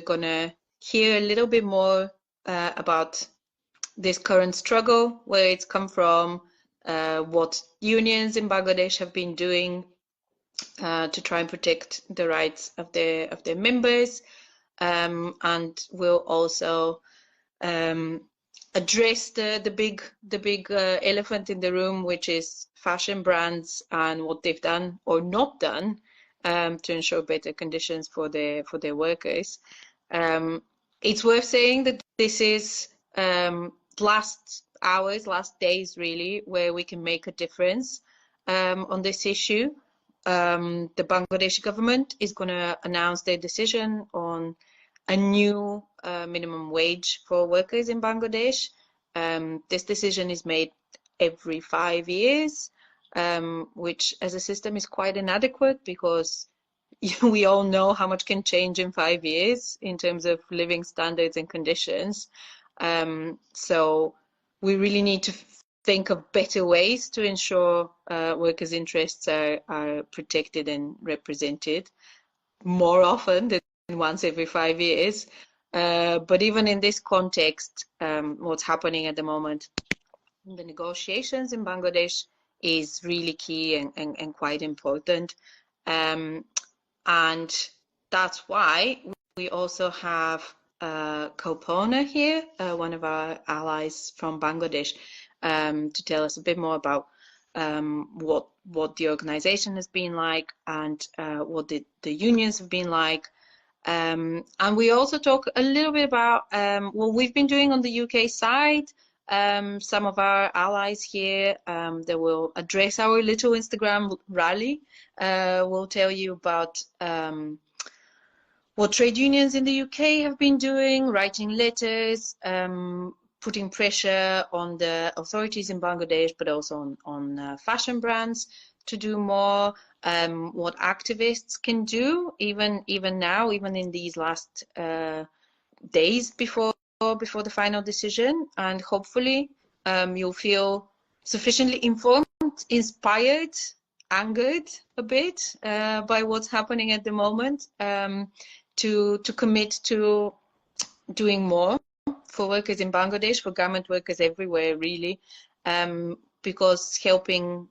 going to hear a little bit more about this current struggle, where it's come from, what unions in Bangladesh have been doing to try and protect the rights of their members, and we'll also address the big elephant in the room, which is fashion brands and what they've done or not done to ensure better conditions for their workers. It's worth saying that this is last hours, last days really, where we can make a difference on this issue. The Bangladeshi government is going to announce their decision on a new minimum wage for workers in Bangladesh. This decision is made every 5 years, which as a system is quite inadequate, because we all know how much can change in 5 years in terms of living standards and conditions. So we really need to think of better ways to ensure workers' interests are protected and represented more often than once every 5 years. But even in this context, what's happening at the moment in the negotiations in Bangladesh is really key and quite important. And that's why we also have Kalpana here, one of our allies from Bangladesh, to tell us a bit more about what the organization has been like, and what the unions have been like. And we also talk a little bit about what we've been doing on the UK side. Some of our allies here that will address our little Instagram rally will tell you about what trade unions in the UK have been doing, writing letters, putting pressure on the authorities in Bangladesh, but also on fashion brands to do more, what activists can do, even now, even in these last days before the final decision. And hopefully you'll feel sufficiently informed, inspired, angered a bit by what's happening at the moment, to commit to doing more for workers in Bangladesh, for garment workers everywhere, really, because helping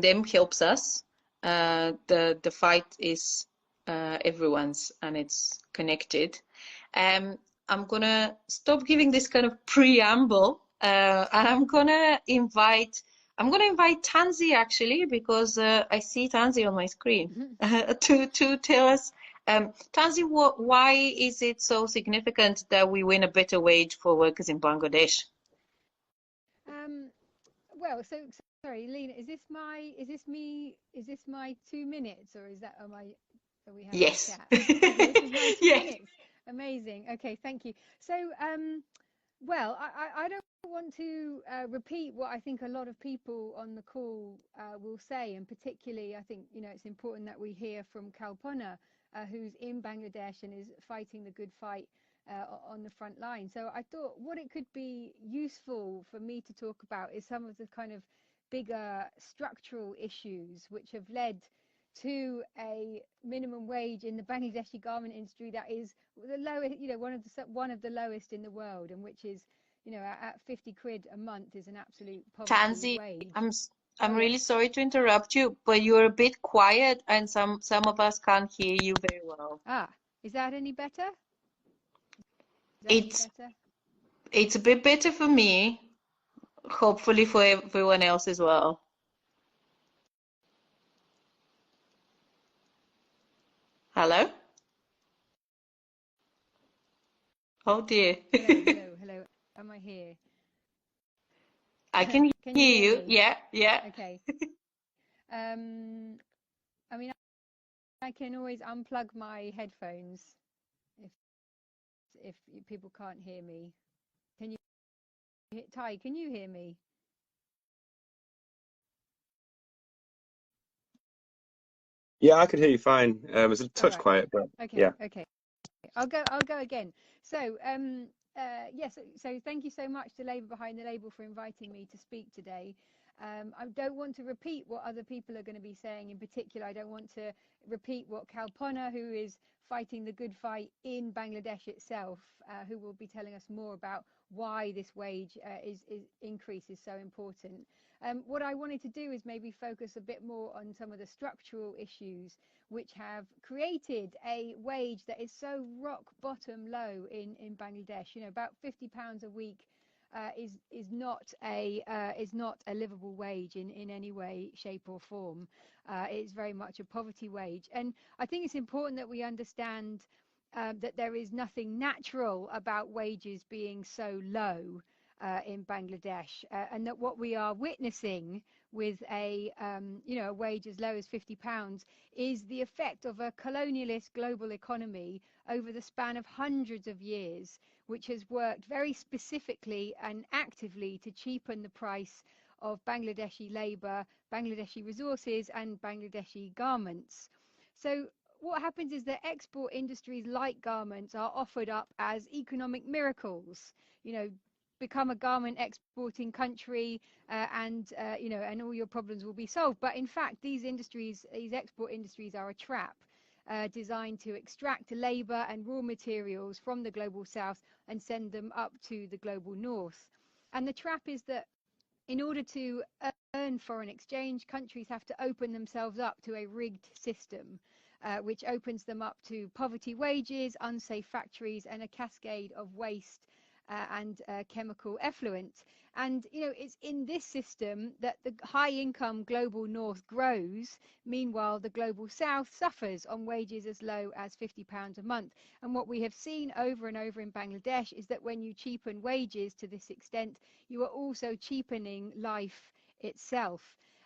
them helps us. The fight is everyone's, and it's connected. I'm gonna stop giving this kind of preamble, and I'm gonna invite Tanzi, actually, because I see Tanzi on my screen, to tell us. Tanzi, why is it so significant that we win a better wage for workers in Bangladesh? Well, sorry, Lena, is this my 2 minutes, or is that are we having Yes. a chat? Okay, this is my 2 Yes. minutes. Amazing. Okay, thank you. So, well, I don't want to repeat what I think a lot of people on the call will say, and particularly I think it's important that we hear from Kalpana, who's in Bangladesh and is fighting the good fight on the front line. So I thought what it could be useful for me to talk about is some of the kind of bigger structural issues which have led to a minimum wage in the Bangladeshi garment industry that is the lowest, one of the lowest in the world, and which is, at 50 quid a month is an absolute poverty Tanzi, wage. I'm really sorry to interrupt you, but you're a bit quiet, and some of us can't hear you very well. Is that any better? It's a bit better for me, hopefully for everyone else as well. Hello? Oh dear. Hello. Am I here? I can hear you. Yeah. Okay. I mean, I can always unplug my headphones if people can't hear me. Can you, Ty? Can you hear me? Yeah, I could hear you fine. It's a touch quiet, but okay, yeah. Okay. I'll go again. So, yes. So thank you so much to Labour Behind the Label for inviting me to speak today. I don't want to repeat what other people are going to be saying. In particular, I don't want to repeat what Kalpana, who is fighting the good fight in Bangladesh itself, who will be telling us more about why this wage increase is so important. What I wanted to do is maybe focus a bit more on some of the structural issues which have created a wage that is so rock bottom low in Bangladesh. You know, about £50 a week is not a livable wage in any way, shape or form. It's very much a poverty wage, and I think it's important that we understand that there is nothing natural about wages being so low in Bangladesh, and that what we are witnessing with a wage as low as £50 is the effect of a colonialist global economy over the span of hundreds of years, which has worked very specifically and actively to cheapen the price of Bangladeshi labour, Bangladeshi resources and Bangladeshi garments. So what happens is that export industries like garments are offered up as economic miracles. You know, become a garment exporting country and all your problems will be solved. But in fact, these export industries are a trap. Designed to extract labour and raw materials from the global south and send them up to the global north. And the trap is that in order to earn foreign exchange, countries have to open themselves up to a rigged system, which opens them up to poverty wages, unsafe factories, and a cascade of waste and chemical effluent. And it's in this system that the high income global north grows. Meanwhile, the global south suffers on wages as low as £50 a month. And what we have seen over and over in Bangladesh is that when you cheapen wages to this extent, you are also cheapening life itself.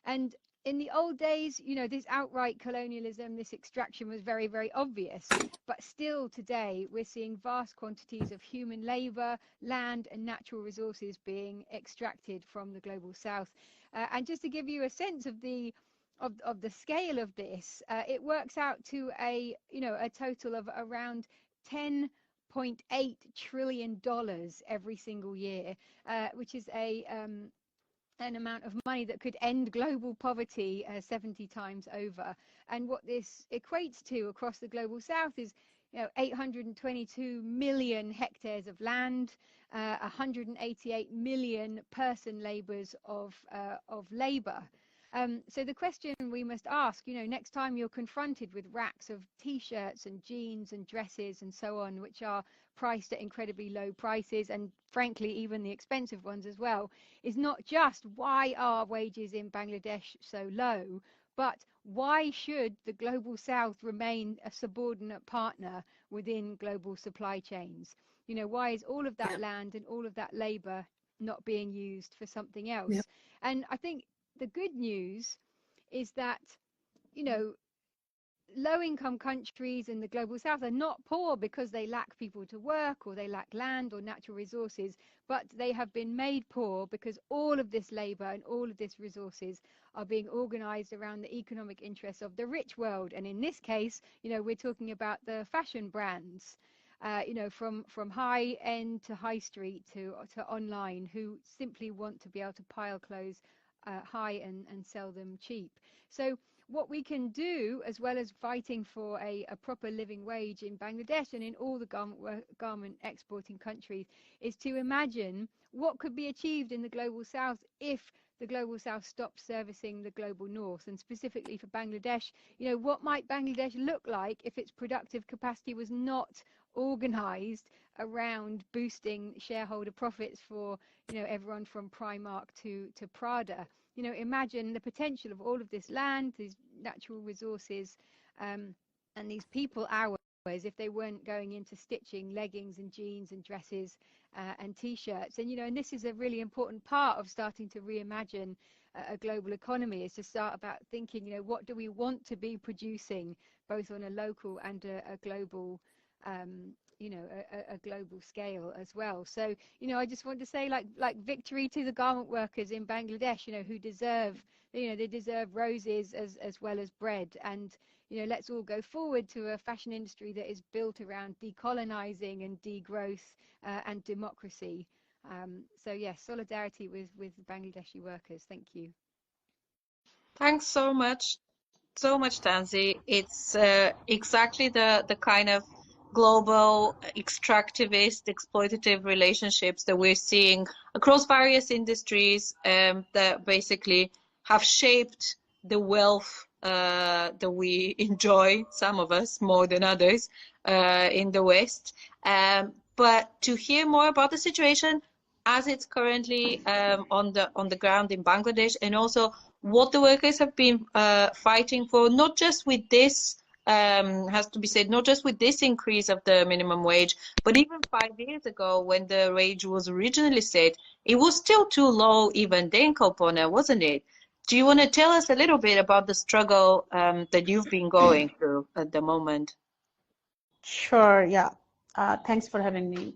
And in the old days, this outright colonialism, this extraction was very, very obvious. But still today, we're seeing vast quantities of human labor, land and natural resources being extracted from the global south. And just to give you a sense of the scale of this, it works out to a total of around $10.8 trillion every single year, which is an amount of money that could end global poverty 70 times over. And what this equates to across the global south is 822 million hectares of land, 188 million person labours of labour. So the question we must ask, next time you're confronted with racks of t-shirts and jeans and dresses and so on, which are priced at incredibly low prices, and frankly even the expensive ones as well, is not just why are wages in Bangladesh so low, but why should the global south remain a subordinate partner within global supply chains? Why is all of that land and all of that labor not being used for something else? And I think the good news is that, low-income countries in the global south are not poor because they lack people to work or they lack land or natural resources, but they have been made poor because all of this labor and all of this resources are being organized around the economic interests of the rich world. And in this case, we're talking about the fashion brands, from high end to high street to online, who simply want to be able to pile clothes high and sell them cheap. So what we can do, as well as fighting for a proper living wage in Bangladesh and in all the garment exporting countries, is to imagine what could be achieved in the global south if the global south stops servicing the global north. And specifically for Bangladesh, what might Bangladesh look like if its productive capacity was not organized around boosting shareholder profits for everyone from Primark to Prada? Imagine the potential of all of this land, these natural resources, and these people hours if they weren't going into stitching leggings and jeans and dresses and t-shirts. And this is a really important part of starting to reimagine a global economy, is to start about thinking, what do we want to be producing, both on a local and a global a global scale as well. So I just want to say, like victory to the garment workers in Bangladesh, who deserve, they deserve roses as well as bread. And let's all go forward to a fashion industry that is built around decolonizing and degrowth and democracy. So yes, solidarity with Bangladeshi workers. Thank you. Thanks so much, Tansi. It's exactly the kind of global extractivist, exploitative relationships that we're seeing across various industries that basically have shaped the wealth that we enjoy, some of us more than others, in the West. But to hear more about the situation as it's currently on the ground in Bangladesh, and also what the workers have been fighting for, not just with this, has to be said, not just with this increase of the minimum wage, but even 5 years ago when the wage was originally set, it was still too low even then, Kalpana, wasn't it? Do you want to tell us a little bit about the struggle that you've been going through at the moment? Sure, yeah. Thanks for having me.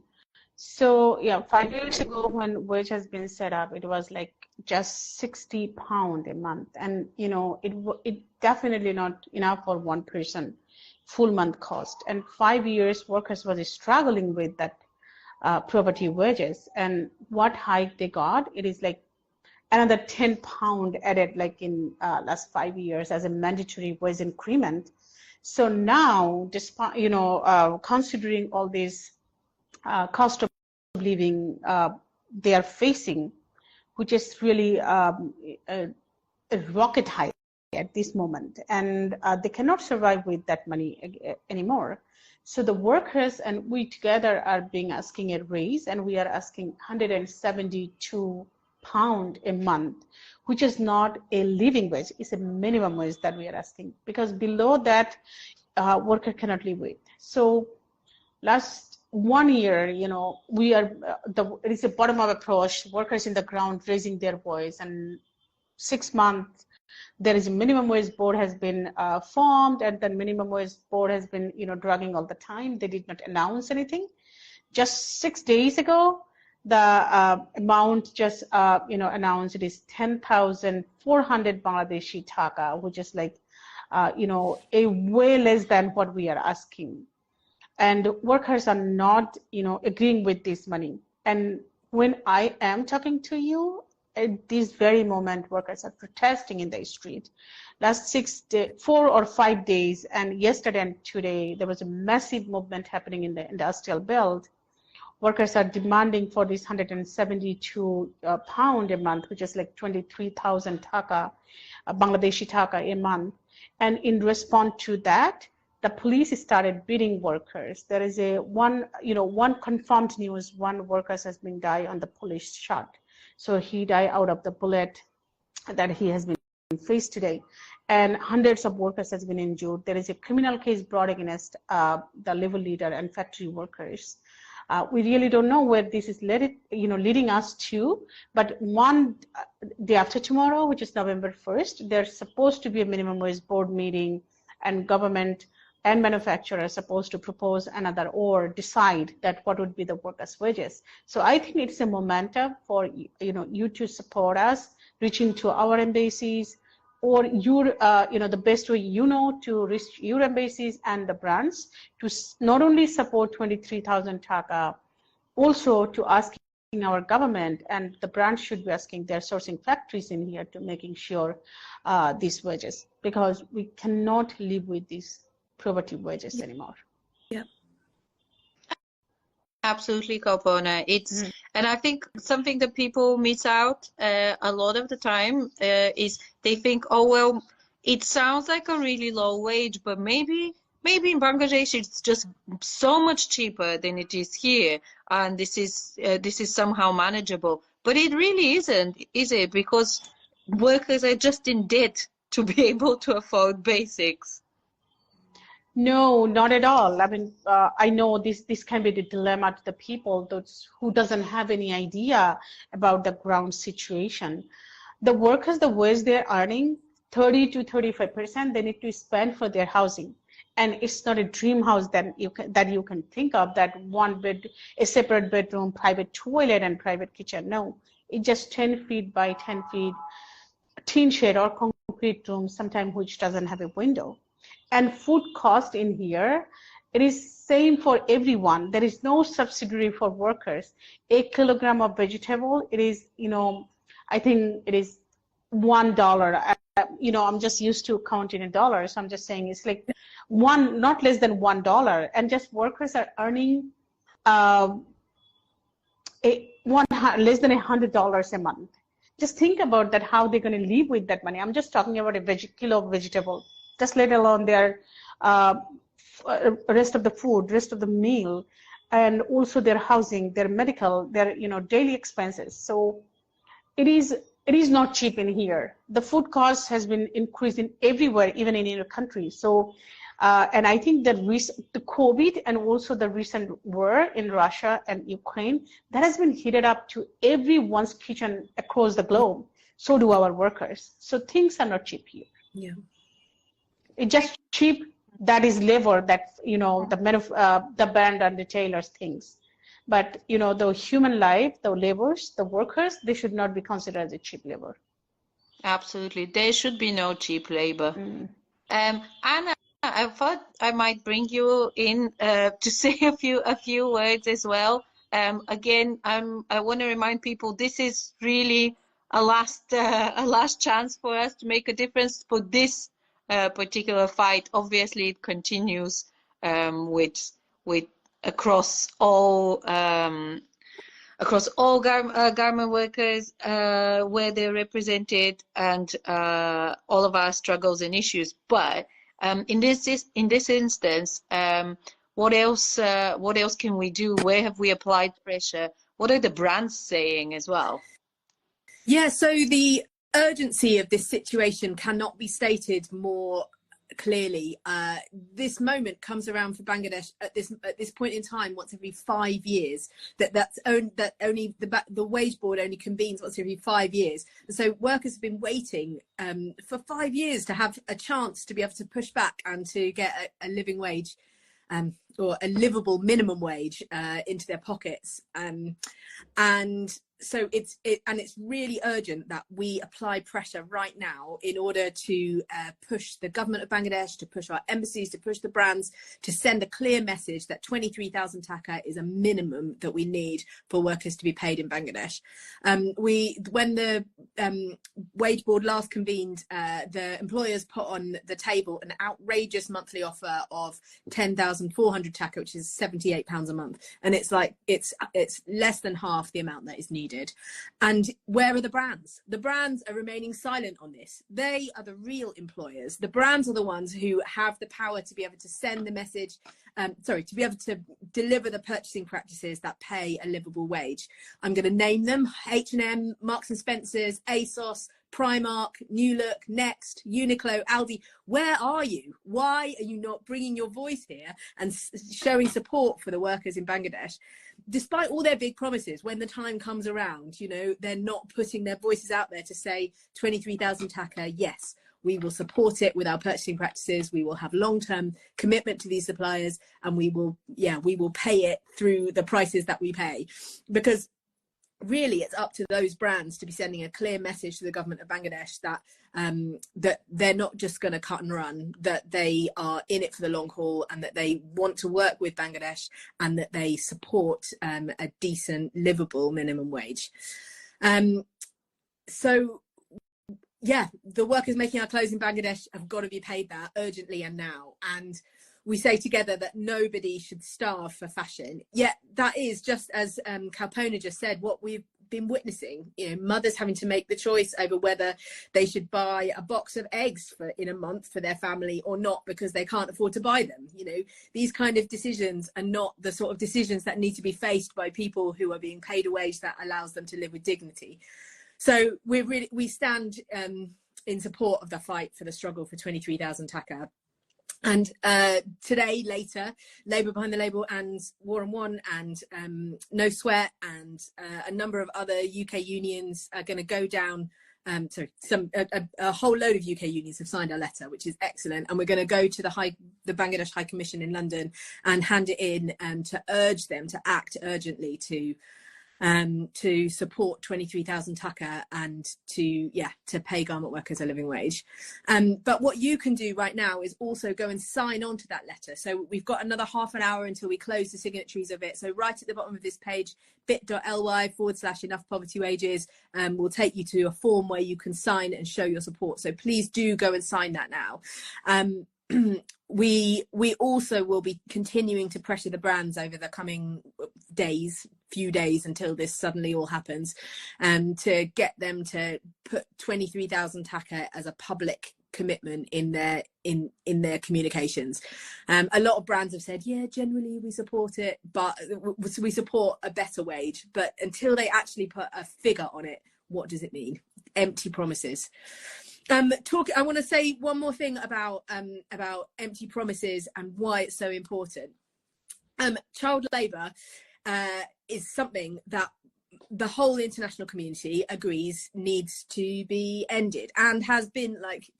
So yeah, 5 years ago when wage has been set up, it was like just £60 a month, and you know it definitely not enough for one person full month cost. And 5 years workers was struggling with that poverty wages, and what hike they got, it is like another £10 added like in last 5 years as a mandatory wage increment. So now, despite considering all these cost of living they are facing, which is really a rocket high at this moment, and they cannot survive with that money anymore. So the workers and we together are being asking a raise, and we are asking £172 a month, which is not a living wage, it's a minimum wage that we are asking, because below that worker cannot live with. So last 1 year, you know, we are it is a bottom up approach, workers in the ground raising their voice, and 6 months there is a minimum wage board has been formed, and the minimum wage board has been, you know, dragging all the time. They did not announce anything. Just 6 days ago, the amount just announced, it is 10,400 Bangladeshi taka, which is like a way less than what we are asking. And workers are not, agreeing with this money. And when I am talking to you, at this very moment, workers are protesting in the street. Last 4 or 5 days, and yesterday and today, there was a massive movement happening in the industrial belt. Workers are demanding for this £172 a month, which is like 23,000 taka, Bangladeshi taka a month. And in response to that, the police started beating workers. There is one confirmed news, one worker has been died on the police shot. So he died out of the bullet that he has been faced today. And hundreds of workers has been injured. There is a criminal case brought against the labor leader and factory workers. We really don't know where this is leading us to, but one day after tomorrow, which is November 1st, there's supposed to be a minimum wage board meeting, and government and manufacturers are supposed to propose another or decide that what would be the workers' wages. So I think it's a momentum for you to support us, reaching to our embassies, or the best way to reach your embassies and the brands to not only support 23,000 taka, also to asking our government, and the brands should be asking their sourcing factories in here to making sure these wages, because we cannot live with these poverty wages anymore. Yeah. Absolutely, Kalpana. And I think something that people miss out a lot of the time is they think, oh, well, it sounds like a really low wage, but maybe in Bangladesh it's just so much cheaper than it is here, and this is somehow manageable. But it really isn't, is it? Because workers are just in debt to be able to afford basics. No, not at all. I mean, I know this can be the dilemma to the people those who doesn't have any idea about the ground situation. The workers, the wage they're earning, 30 to 35%, they need to spend for their housing. And it's not a dream house that you can think of, that one bed, a separate bedroom, private toilet, and private kitchen. No, it's just 10 feet by 10 feet, tin shed or concrete room, sometimes which doesn't have a window. And food cost in here It is same for everyone. There is no subsidy for workers. A kilogram of vegetable, it is, I think it is $1. I'm just used to counting in dollars. So I'm just saying it's like not less than $1, and just workers are earning less than $100 a month. Just think about that, how they're going to live with that money. I'm just talking about a kilo of vegetable, just let alone their rest of the food, rest of the meal, and also their housing, their medical, their daily expenses. So it is not cheap in here. The food cost has been increasing everywhere, even in your country. So, and I think that the COVID and also the recent war in Russia and Ukraine, that has been heated up to everyone's kitchen across the globe. So do our workers. So things are not cheap here. Yeah. It's just cheap. That is labor that, the brand and the tailors things. But, the human life, the laborers, the workers, they should not be considered as a cheap labor. Absolutely. There should be no cheap labor. Anna, I thought I might bring you in to say a few words as well. Again, I want to remind people this is really a last chance for us to make a difference for this particular fight. Obviously, it continues with across all garment workers where they're represented, and all of our struggles and issues. But in this instance, what else can we do? Where have we applied pressure? What are the brands saying as well? Yeah, so the urgency of this situation cannot be stated more clearly. This moment comes around for Bangladesh at this point in time once every 5 years. Only the wage board only convenes once every 5 years. And so workers have been waiting for 5 years to have a chance to be able to push back and to get a living wage or a livable minimum wage into their pockets. And so it's really urgent that we apply pressure right now in order to push the government of Bangladesh, to push our embassies, to push the brands, to send a clear message that 23,000 taka is a minimum that we need for workers to be paid in Bangladesh. When the wage board last convened, the employers put on the table an outrageous monthly offer of 10,400 taka, which is £78 a month, and it's less than half the amount that is needed. And where are the brands? The brands are remaining silent on this. They are the real employers. The brands are the ones who have the power to be able to send the message, to be able to deliver the purchasing practices that pay a livable wage. I'm going to name them: H&M, Marks and Spencer's, ASOS, Primark, New Look, Next, Uniqlo, Aldi. Where are you? Why are you not bringing your voice here and showing support for the workers in Bangladesh? Despite all their big promises, when the time comes around, they're not putting their voices out there to say 23,000 taka, yes, we will support it with our purchasing practices. We will have long-term commitment to these suppliers, and we will pay it through the prices that we pay. Because really, it's up to those brands to be sending a clear message to the government of Bangladesh that that they're not just going to cut and run, that they are in it for the long haul, and that they want to work with Bangladesh, and that they support a decent, livable minimum wage. So, yeah, the workers making our clothes in Bangladesh have got to be paid that urgently and now. And we say together that nobody should starve for fashion. Yet that is, just as Kalpona just said, what we've been witnessing. Mothers having to make the choice over whether they should buy a box of eggs in a month for their family or not, because they can't afford to buy them. These kind of decisions are not the sort of decisions that need to be faced by people who are being paid a wage that allows them to live with dignity. So we stand in support of the fight for the struggle for 23,000 taka. And today, later, Labour Behind the Label and War on One and No Sweat and a number of other UK unions are going to go down. A whole load of UK unions have signed our letter, which is excellent. And we're going to go to the Bangladesh High Commission in London and hand it in to urge them to act urgently to to support 23,000 taka and to pay garment workers a living wage. But what you can do right now is also go and sign on to that letter. So we've got another half an hour until we close the signatories of it. So right at the bottom of this page, bit.ly/enough poverty wages will take you to a form where you can sign and show your support. So please do go and sign that now. We also will be continuing to pressure the brands over the coming few days until this suddenly all happens, to get them to put 23,000 taka as a public commitment in their communications. A lot of brands have said, yeah, generally we support it, but we support a better wage. But until they actually put a figure on it, what does it mean? Empty promises. I want to say one more thing about empty promises and why it's so important. Child labour is something that the whole international community agrees needs to be ended, and has been, like,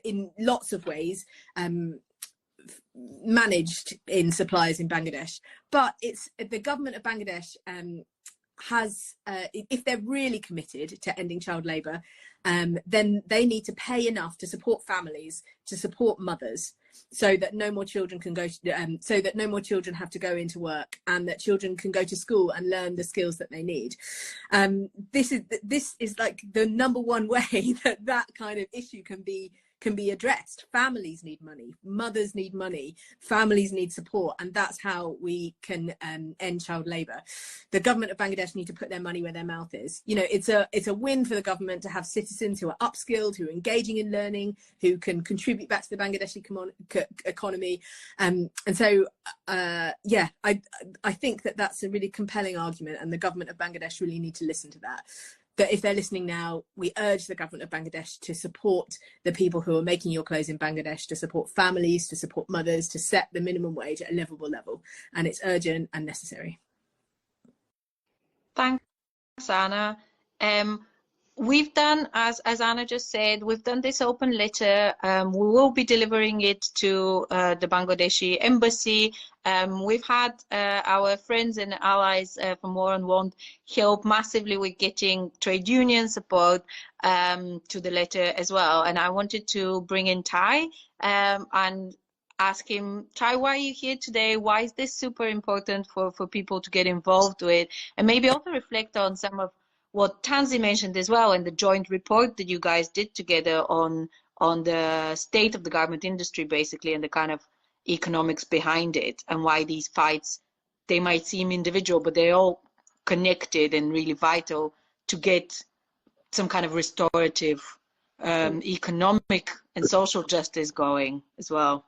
in lots of ways managed in supplies in Bangladesh. But it's the government of Bangladesh has, if they're really committed to ending child labour, then they need to pay enough to support families, to support mothers, so that no more children can go so that no more children have to go into work, and that children can go to school and learn the skills that they need. This is like the number one way that kind of issue can be addressed. Families need money, mothers need money, families need support, and that's how we can end child labour. The government of Bangladesh need to put their money where their mouth is. You know, it's a win for the government to have citizens who are upskilled, who are engaging in learning, who can contribute back to the Bangladeshi economy, and so I think that's a really compelling argument, and the government of Bangladesh really need to listen to that. But if they're listening now, we urge the government of Bangladesh to support the people who are making your clothes in Bangladesh, to support families, to support mothers, to set the minimum wage at a livable level. And it's urgent and necessary. Thanks, Anna. We've done, as Anna just said, we've done this open letter. We will be delivering it to the Bangladeshi embassy. We've had our friends and allies from War on Want help massively with getting trade union support to the letter as well. And I wanted to bring in Ty and ask him, Ty, why are you here today? Why is this super important for people to get involved with? And maybe also reflect on some of what Tansi mentioned as well, and the joint report that you guys did together on the state of the garment industry, basically, and the kind of economics behind it, and why these fights, they might seem individual, but they're all connected and really vital to get some kind of restorative economic and social justice going as well.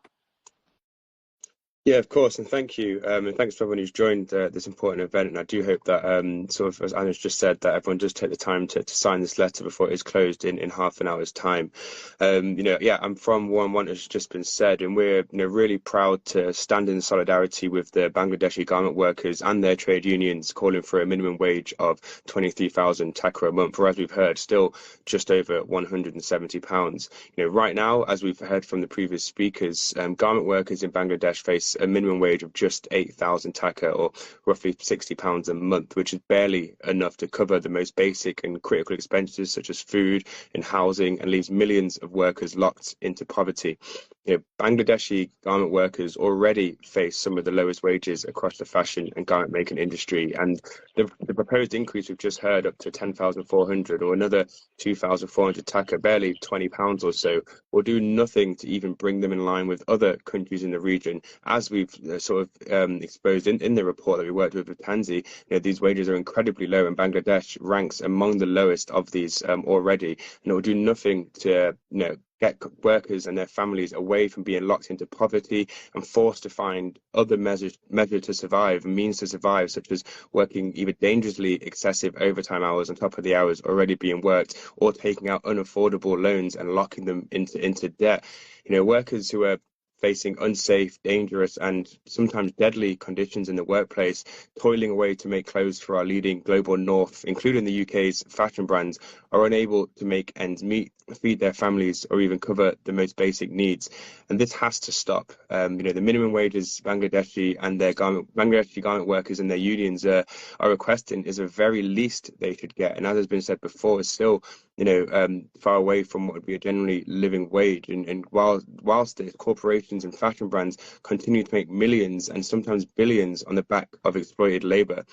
Yeah, of course, and thank you, and thanks for everyone who's joined this important event. And I do hope that, sort of as Anna's just said, that everyone does take the time to sign this letter before it is closed in half an hour's time. I'm from War on Want, as has just been said, and we're really proud to stand in solidarity with the Bangladeshi garment workers and their trade unions, calling for a minimum wage of 23,000 taka a month, or as we've heard, still just over £170. Right now, as we've heard from the previous speakers, garment workers in Bangladesh face a minimum wage of just 8,000 taka, or roughly £60 a month, which is barely enough to cover the most basic and critical expenses such as food and housing, and leaves millions of workers locked into poverty. Bangladeshi garment workers already face some of the lowest wages across the fashion and garment making industry, and the proposed increase we've just heard, up to 10,400 or another 2,400 taka, barely £20 or so, will do nothing to even bring them in line with other countries in the region. As we've exposed in the report that we worked with Tansi, these wages are incredibly low, and Bangladesh ranks among the lowest of these already, and it will do nothing to get workers and their families away from being locked into poverty and forced to find other measures to survive, means to survive, such as working either dangerously excessive overtime hours on top of the hours already being worked, or taking out unaffordable loans and locking them into debt. Workers who are facing unsafe, dangerous, and sometimes deadly conditions in the workplace, toiling away to make clothes for our leading global north, including the UK's fashion brands, are unable to make ends meet, feed their families, or even cover the most basic needs. And this has to stop. The minimum wages Bangladeshi and their Bangladeshi garment workers and their unions are requesting is the very least they should get. And as has been said before, it's still far away from what would be a generally living wage. And whilst the corporations and fashion brands continue to make millions and sometimes billions on the back of exploited labor,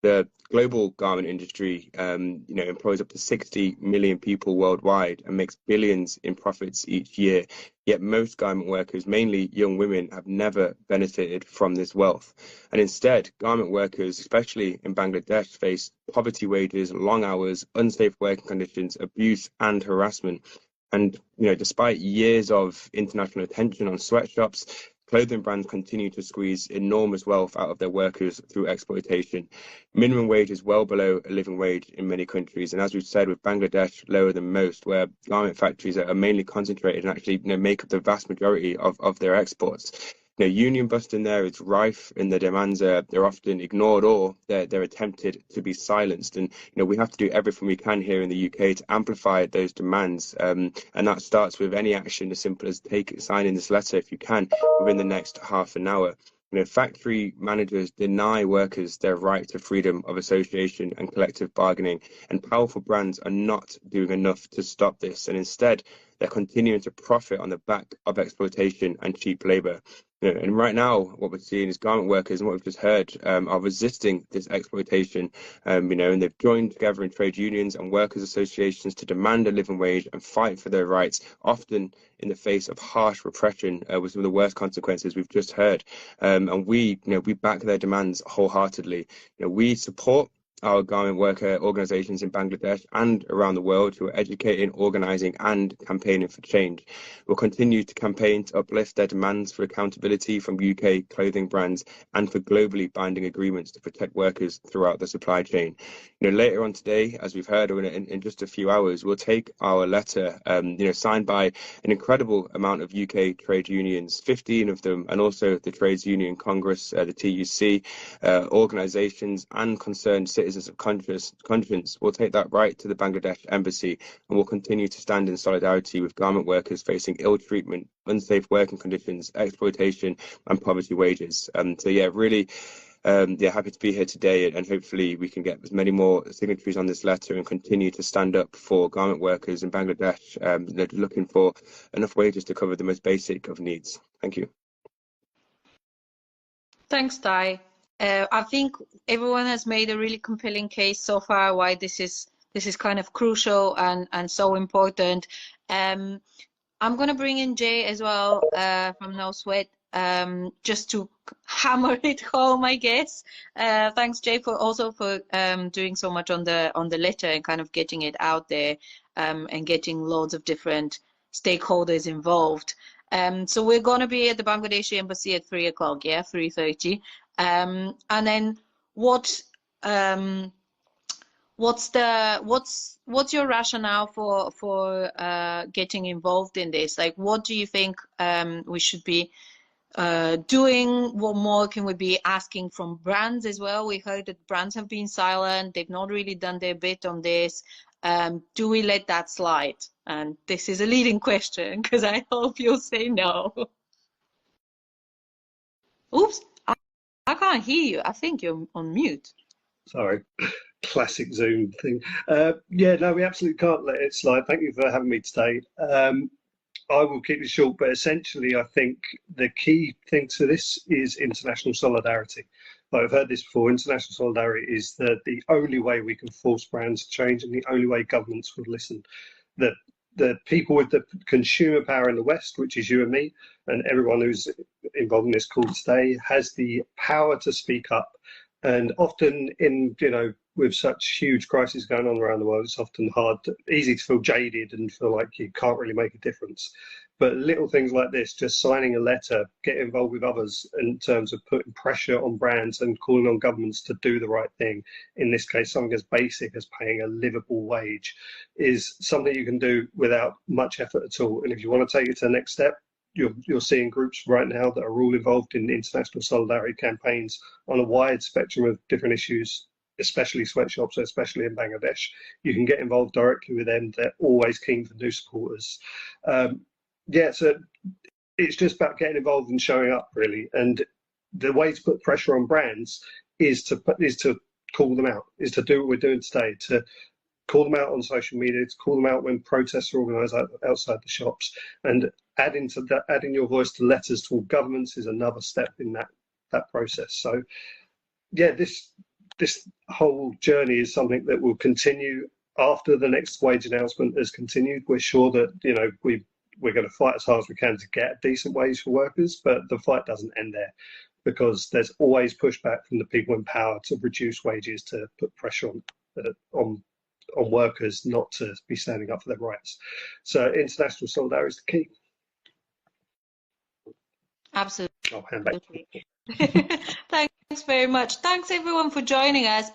the global garment industry, employs up to 60 million people worldwide and makes billions in profits each year. Yet most garment workers, mainly young women, have never benefited from this wealth. And instead, garment workers, especially in Bangladesh, face poverty wages, long hours, unsafe working conditions, abuse and harassment. And, despite years of international attention on sweatshops, clothing brands continue to squeeze enormous wealth out of their workers through exploitation. Minimum wage is well below a living wage in many countries, and as we've said, with Bangladesh lower than most, where garment factories are mainly concentrated and actually make up the vast majority of their exports. Union busting there is rife, and the demands they're often ignored or they're attempted to be silenced. And we have to do everything we can here in the UK to amplify those demands, and that starts with any action as simple as signing this letter if you can within the next half an hour. Factory managers deny workers their right to freedom of association and collective bargaining, and powerful brands are not doing enough to stop this, and instead they're continuing to profit on the back of exploitation and cheap labour. And right now, what we're seeing is garment workers, and what we've just heard, are resisting this exploitation, and they've joined together in trade unions and workers' associations to demand a living wage and fight for their rights, often in the face of harsh repression, with some of the worst consequences we've just heard. And we back their demands wholeheartedly. We support our garment worker organisations in Bangladesh and around the world who are educating, organising and campaigning for change. We'll continue to campaign to uplift their demands for accountability from UK clothing brands and for globally binding agreements to protect workers throughout the supply chain. Later on today, as we've heard, or in just a few hours, we'll take our letter, signed by an incredible amount of UK trade unions, 15 of them, and also the Trades Union Congress, the TUC, organisations and concerned citizens of conscience. We'll take that right to the Bangladesh embassy, and we'll continue to stand in solidarity with garment workers facing ill treatment, unsafe working conditions, exploitation and poverty wages. Really happy to be here today, and hopefully we can get as many more signatories on this letter and continue to stand up for garment workers in Bangladesh, looking for enough wages to cover the most basic of needs. Thank you. Thanks, Ty. I think everyone has made a really compelling case so far why this is kind of crucial and so important. I'm going to bring in Jay as well, from No Sweat, just to hammer it home, I guess. Thanks, Jay, for doing so much on the letter and kind of getting it out there, and getting loads of different stakeholders involved. So we're going to be at the Bangladeshi embassy at 3 o'clock, 3:30. And then what's your rationale for getting involved in this? Like, what do you think we should be doing? What more can we be asking from brands as well? We heard that brands have been silent, they've not really done their bit on this. Do we let that slide? And this is a leading question, because I hope you'll say no. Oops, I can't hear you. I think you're on mute. Sorry, classic Zoom thing. We absolutely can't let it slide. Thank you for having me today. I will keep it short, but essentially I think the key thing to this is international solidarity. I've heard this before. International solidarity is the only way we can force brands to change, and the only way governments would listen. The people with the consumer power in the West, which is you and me, and everyone who's involved in this call today, has the power to speak up. And often with such huge crises going on around the world, it's often easy to feel jaded and feel like you can't really make a difference. But little things like this, just signing a letter, get involved with others in terms of putting pressure on brands and calling on governments to do the right thing, in this case something as basic as paying a livable wage, is something you can do without much effort at all. And if you want to take it to the next step, you're seeing groups right now that are all involved in international solidarity campaigns on a wide spectrum of different issues, especially sweatshops, especially in Bangladesh. You can get involved directly with them. They're always keen for new supporters. Yeah, so it's just about getting involved and showing up, really. And the way to put pressure on brands is to call them out, is to do what we're doing today, to call them out on social media, to call them out when protests are organised outside the shops, and adding your voice to letters to all governments is another step in that process. So yeah, this whole journey is something that will continue after the next wage announcement has continued. We're sure that, you know, we're going to fight as hard as we can to get a decent wage for workers, but the fight doesn't end there, because there's always pushback from the people in power to reduce wages, to put pressure on workers not to be standing up for their rights. So international solidarity is the key. Absolutely. I'll hand back. Thanks very much. Thanks everyone for joining us.